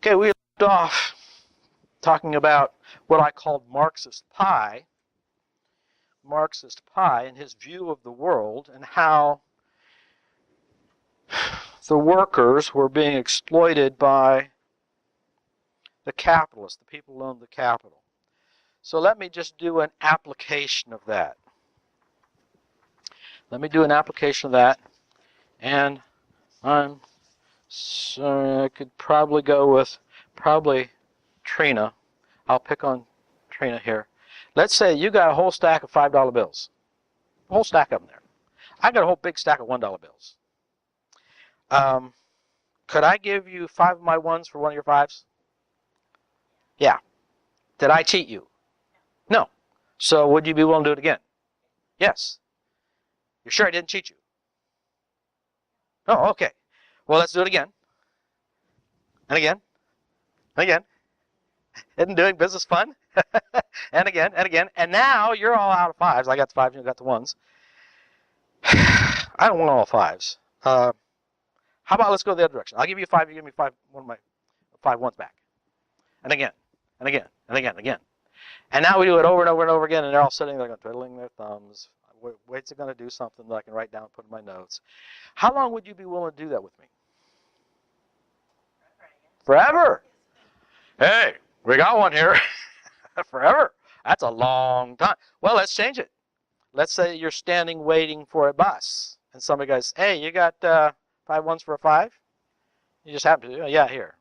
Okay, we left off talking about what I called Marxist pie and his view of the world and how the workers were being exploited by the capitalists, the people who owned the capital. So let me just do an application of that. And I'm sorry, I could probably go with Trina. I'll pick on Trina here. Let's say you got a whole stack of $5 bills. A whole stack of them there. I got a whole big stack of $1 bills. Could I give you 5 of my ones for one of your 5s? Yeah. Did I cheat you? No. So would you be willing to do it again? Yes. You're sure I didn't cheat you? Oh, okay. Well, let's do it again. And again. And again. Isn't doing business fun? And again, and again. And now you're all out of 5s. I got the 5s, you got the 1s. I don't want all 5s. How about let's go the other direction? I'll give you 5, you give me 5, one of my 5 1s back. And again, and again, and again, and again. And now we do it over and over and over again, and they're all sitting there twiddling their thumbs. Wait's going to do something that I can write down and put in my notes. How long would you be willing to do that with me? Forever. Hey, we got one here. Forever. That's a long time. Well, let's change it. Let's say you're standing waiting for a bus, and somebody goes, hey, you got 5 1s for a 5? You just happen to do it. Yeah, here.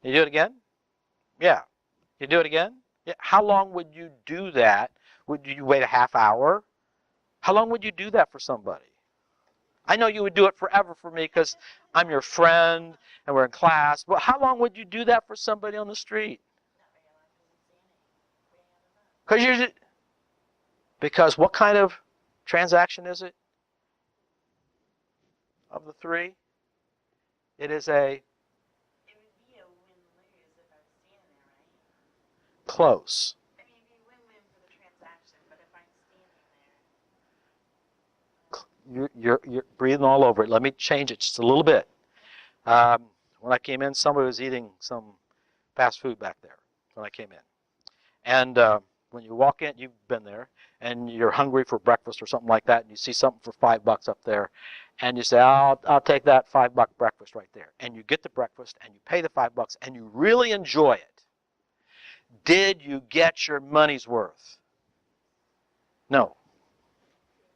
You do it again? Yeah. You do it again? Yeah. How long would you do that? Would you wait a half hour? How long would you do that for somebody? I know you would do it forever for me because I'm your friend and we're in class, but how long would you do that for somebody on the street? Because what kind of transaction is it? Of the 3? It is a... It would be a win-lose if I was standing there, right? Close. I mean, it'd be win-win for the transaction, but if I'm standing there... You're breathing all over it. Let me change it just a little bit. When I came in, somebody was eating some fast food back there when I came in. And when you walk in, you've been there, and you're hungry for breakfast or something like that, and you see something for $5 up there, and you say, I'll take that $5 breakfast right there. And you get the breakfast, and you pay the $5, and you really enjoy it. Did you get your money's worth? No.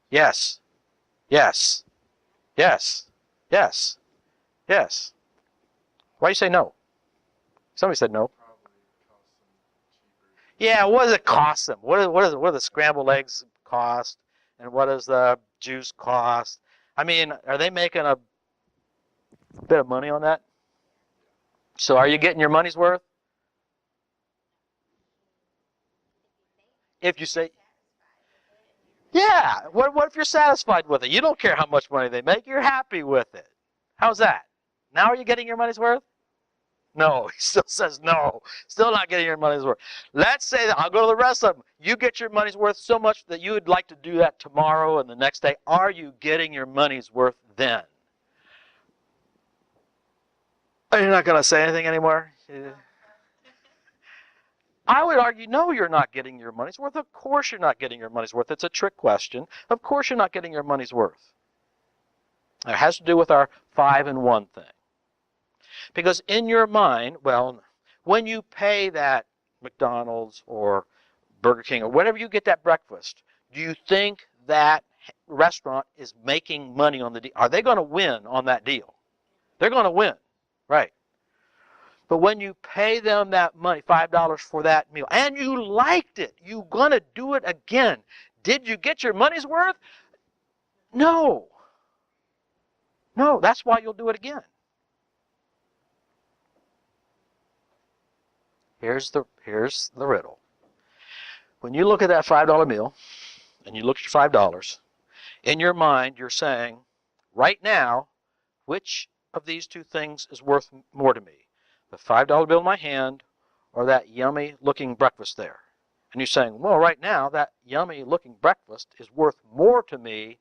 Yes. Yes. Yes. Yes. Yes. Why do you say no? Somebody said no. Yeah, what does it cost them? What do the scrambled eggs cost? And what does the juice cost? I mean, are they making a bit of money on that? So are you getting your money's worth? If you say, yeah, what if you're satisfied with it? You don't care how much money they make. You're happy with it. How's that? Now are you getting your money's worth? No, he still says no. Still not getting your money's worth. Let's say that I'll go to the rest of them. You get your money's worth so much that you would like to do that tomorrow and the next day. Are you getting your money's worth then? Are you not going to say anything anymore? I would argue, no, you're not getting your money's worth. Of course you're not getting your money's worth. It's a trick question. Of course you're not getting your money's worth. It has to do with our 5 and 1 thing. Because in your mind, well, when you pay that McDonald's or Burger King or whatever you get that breakfast, do you think that restaurant is making money on the deal? Are they going to win on that deal? They're going to win, right? But when you pay them that money, $5 for that meal, and you liked it, you're going to do it again. Did you get your money's worth? No. No, that's why you'll do it again. Here's the riddle. When you look at that $5 meal, and you look at your $5, in your mind you're saying, right now, which of these 2 things is worth more to me? The $5 bill in my hand or that yummy looking breakfast there? And you're saying, well, right now that yummy looking breakfast is worth more to me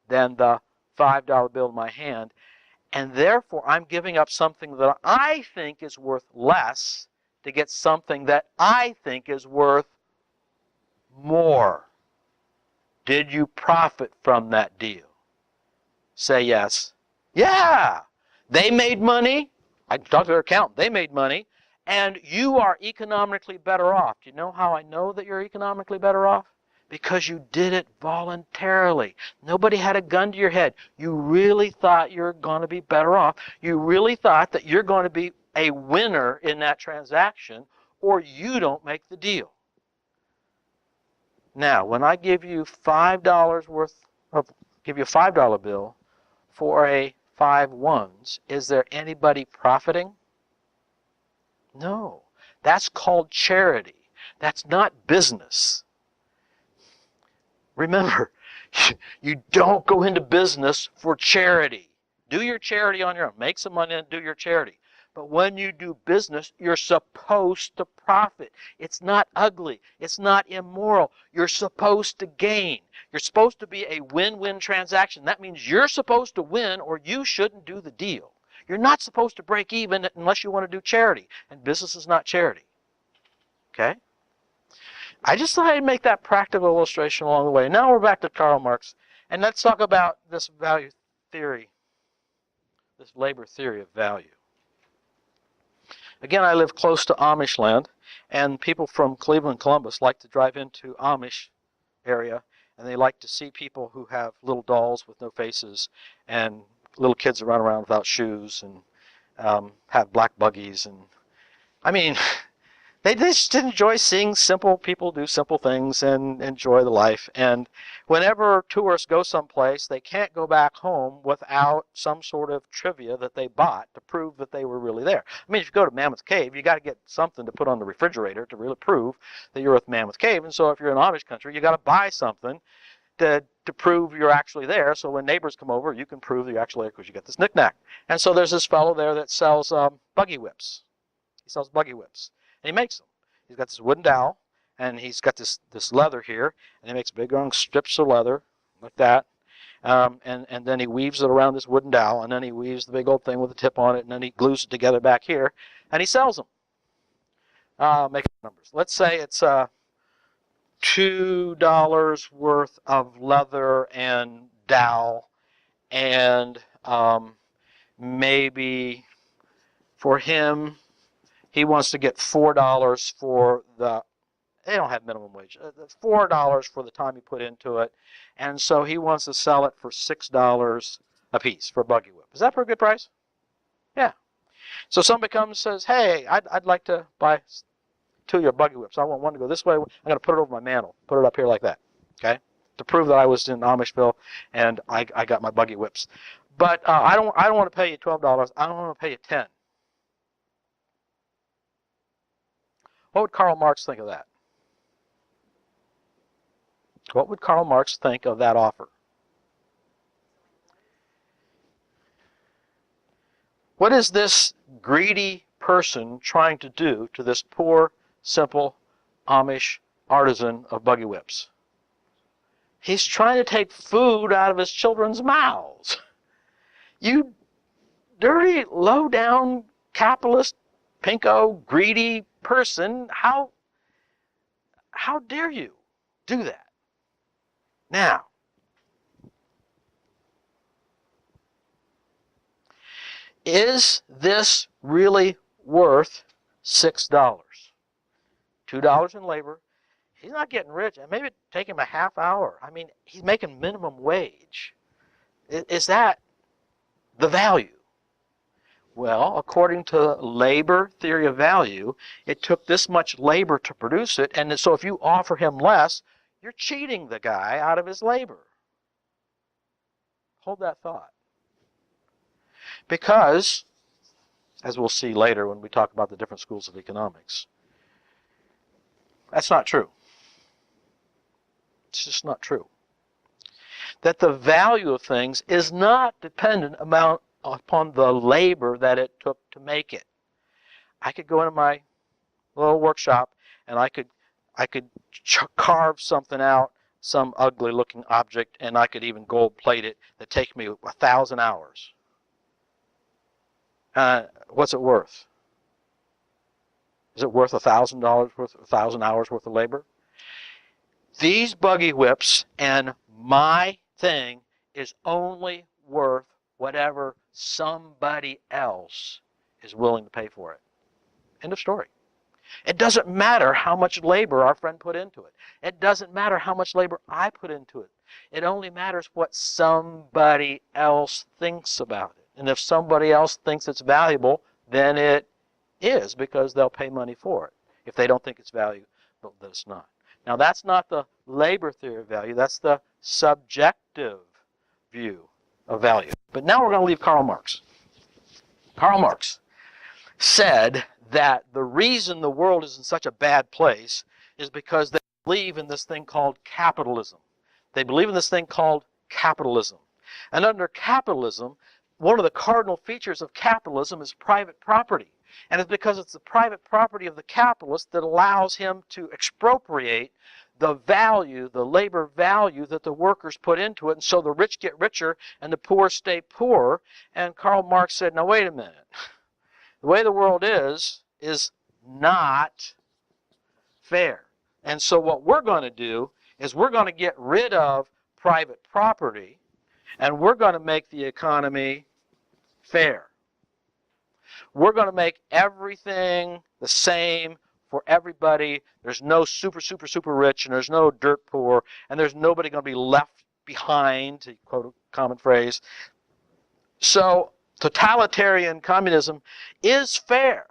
than the $5 bill in my hand. And therefore, I'm giving up something that I think is worth less to get something that I think is worth more. Did you profit from that deal? Say yes. Yeah. They made money. I can talk to their accountant. They made money. And you are economically better off. Do you know how I know that you're economically better off? Because you did it voluntarily. Nobody had a gun to your head. You really thought you're going to be better off. You really thought that you're going to be a winner in that transaction, or you don't make the deal. Now, when I give you $5 worth of, give you a $5 bill for a 5 ones, is there anybody profiting? No. That's called charity. That's not business. Remember, you don't go into business for charity. Do your charity on your own. Make some money and do your charity. But when you do business, you're supposed to profit. It's not ugly. It's not immoral. You're supposed to gain. You're supposed to be a win-win transaction. That means you're supposed to win or you shouldn't do the deal. You're not supposed to break even unless you want to do charity. And business is not charity. Okay? I just thought I'd make that practical illustration along the way. Now we're back to Karl Marx. And let's talk about this value theory, this labor theory of value. Again, I live close to Amish land, and people from Cleveland, Columbus like to drive into Amish area, and they like to see people who have little dolls with no faces, and little kids that run around without shoes, and have black buggies. And I mean, they just enjoy seeing simple people do simple things and enjoy the life. And whenever tourists go someplace, they can't go back home without some sort of trivia that they bought to prove that they were really there. I mean, if you go to Mammoth Cave, you got to get something to put on the refrigerator to really prove that you're at Mammoth Cave. And so if you're in Amish country, you got to buy something to prove you're actually there. So when neighbors come over, you can prove that you're actually there because you got this knick-knack. And so there's this fellow there that sells buggy whips. He sells buggy whips. And he makes them. He's got this wooden dowel, and he's got this leather here, and he makes big long strips of leather like that, and then he weaves it around this wooden dowel, and then he weaves the big old thing with a tip on it, and then he glues it together back here, and he sells them. Make numbers. Let's say it's $2 worth of leather and dowel, and maybe for him, he wants to get $4 for the, they don't have minimum wage, $4 for the time he put into it. And so he wants to sell it for $6 a piece for a buggy whip. Is that for a good price? Yeah. So somebody comes and says, hey, I'd like to buy 2 of your buggy whips. I want one to go this way. I'm going to put it over my mantle. Put it up here like that. Okay? To prove that I was in Amishville and I got my buggy whips. But I don't want to pay you $12. I don't want to pay you $10. What would Karl Marx think of that? What would Karl Marx think of that offer? What is this greedy person trying to do to this poor, simple Amish artisan of buggy whips? He's trying to take food out of his children's mouths. You dirty, low-down, capitalist, pinko, greedy person, how dare you do that? Now, is this really worth $6? $2 in labor. He's not getting rich, and maybe take him a half hour. I mean, he's making minimum wage. Is that the value? Well, according to labor theory of value, it took this much labor to produce it, and so if you offer him less, you're cheating the guy out of his labor. Hold that thought. Because, as we'll see later when we talk about the different schools of economics, that's not true. It's just not true. That the value of things is not dependent upon the labor that it took to make it. I could go into my little workshop and I could carve something out, some ugly looking object, and I could even gold plate it that take me 1,000 hours. What's it worth? Is it worth $1,000 worth, 1,000 hours worth of labor? These buggy whips and my thing is only worth whatever somebody else is willing to pay for it. End of story. It doesn't matter how much labor our friend put into it. It doesn't matter how much labor I put into it. It only matters what somebody else thinks about it. And if somebody else thinks it's valuable, then it is, because they'll pay money for it. If they don't think it's valuable, then it's not. Now, that's not the labor theory of value. That's the subjective view of value. But now we're going to leave Karl Marx. Karl Marx said that the reason the world is in such a bad place is because they believe in this thing called capitalism. They believe in this thing called capitalism. And under capitalism, one of the cardinal features of capitalism is private property. And it's because it's the private property of the capitalist that allows him to expropriate the value, the labor value that the workers put into it. And so the rich get richer and the poor stay poor. And Karl Marx said, now wait a minute. The way the world is not fair. And so what we're going to do is we're going to get rid of private property and we're going to make the economy fair. We're going to make everything the same for everybody. There's no super, super, super rich, and there's no dirt poor, and there's nobody going to be left behind, to quote a common phrase. So totalitarian communism is fair.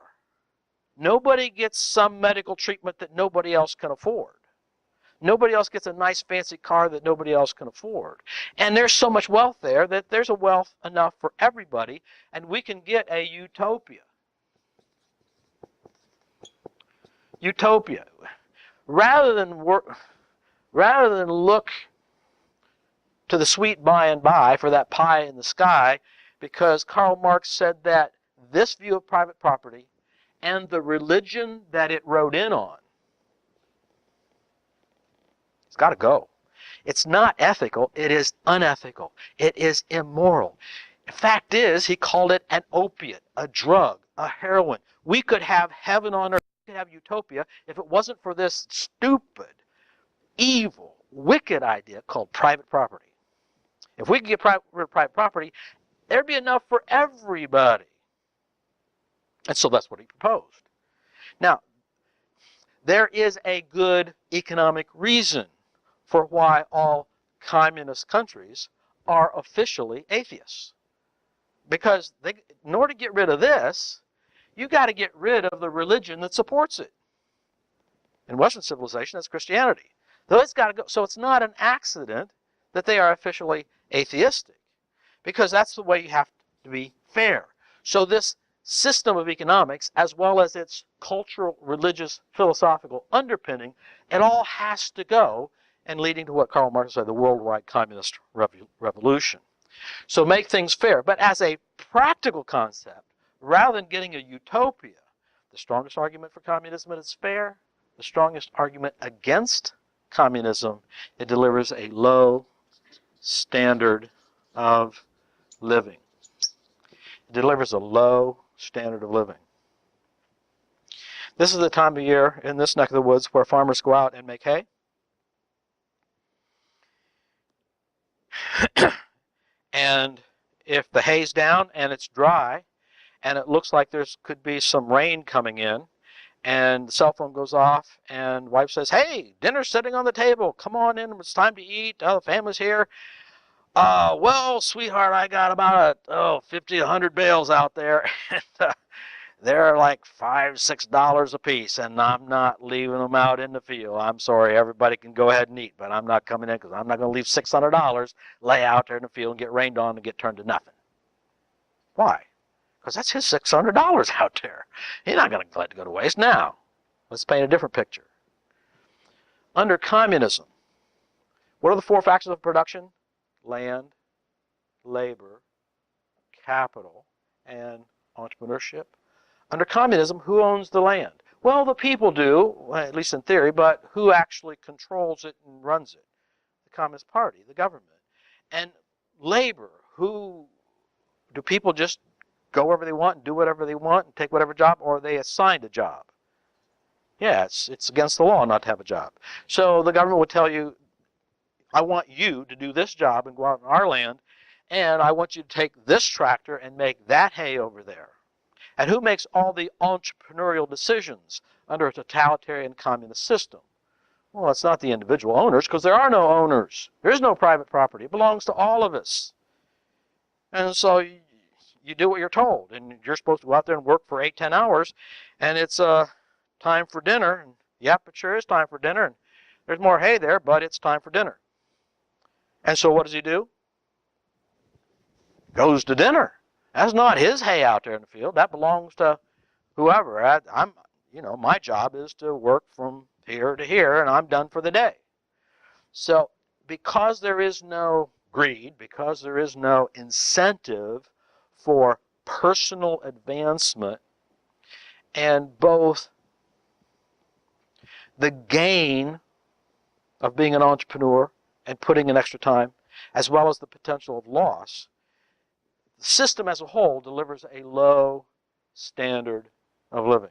Nobody gets some medical treatment that nobody else can afford. Nobody else gets a nice fancy car that nobody else can afford. And there's so much wealth there that there's a wealth enough for everybody, and we can get a utopia. Utopia. Rather than look to the sweet by and by for that pie in the sky, because Karl Marx said that this view of private property and the religion that it wrote in on, it's got to go. It's not ethical. It is unethical. It is immoral. The fact is, he called it an opiate, a drug, a heroin. We could have heaven on earth, we could have utopia if it wasn't for this stupid, evil, wicked idea called private property. If we could get rid of private property, there'd be enough for everybody. And so that's what he proposed. Now, there is a good economic reason for why all communist countries are officially atheists. Because in order to get rid of this, you got to get rid of the religion that supports it. In Western civilization, that's Christianity. So it's got to go. So it's not an accident that they are officially atheistic, because that's the way you have to be fair. So this system of economics, as well as its cultural, religious, philosophical underpinning, it all has to go, and leading to what Karl Marx said, the worldwide communist revolution. So make things fair. But as a practical concept, rather than getting a utopia, the strongest argument for communism is it's fair. The strongest argument against communism, it delivers a low standard of living. It delivers a low standard of living. This is the time of year in this neck of the woods where farmers go out and make hay. And if the hay's down and it's dry and it looks like there could be some rain coming in, and the cell phone goes off and wife says, hey, dinner's sitting on the table, come on in, it's time to eat, the family's here. Well, sweetheart, I got about 50, 100 bales out there, and they're like $5, $6 a piece, and I'm not leaving them out in the field. I'm sorry, everybody can go ahead and eat, but I'm not coming in because I'm not going to leave $600 lay out there in the field and get rained on and get turned to nothing. Why? Because that's his $600 out there. He's not going to let it go to waste. Now, let's paint a different picture. Under communism, what are the four factors of production? Land, labor, capital, and entrepreneurship. Under communism, who owns the land? Well, the people do, at least in theory, but who actually controls it and runs it? The Communist Party, the government. And labor, who do people just go wherever they want and do whatever they want and take whatever job, or are they assigned a job? Yeah, it's against the law not to have a job. So the government would tell you, I want you to do this job and go out on our land, and I want you to take this tractor and make that hay over there. And who makes all the entrepreneurial decisions under a totalitarian communist system? Well, it's not the individual owners, because there are no owners. There is no private property. It belongs to all of us. And so you do what you're told, and you're supposed to go out there and work for 8, 10 hours, and it's time for dinner. And yep, it sure is time for dinner, and there's more hay there, but it's time for dinner. And so what does he do? Goes to dinner. That's not his hay out there in the field. That belongs to whoever. My job is to work from here to here, and I'm done for the day. So because there is no greed, because there is no incentive for personal advancement, and both the gain of being an entrepreneur and putting in extra time, as well as the potential of loss, the system as a whole delivers a low standard of living.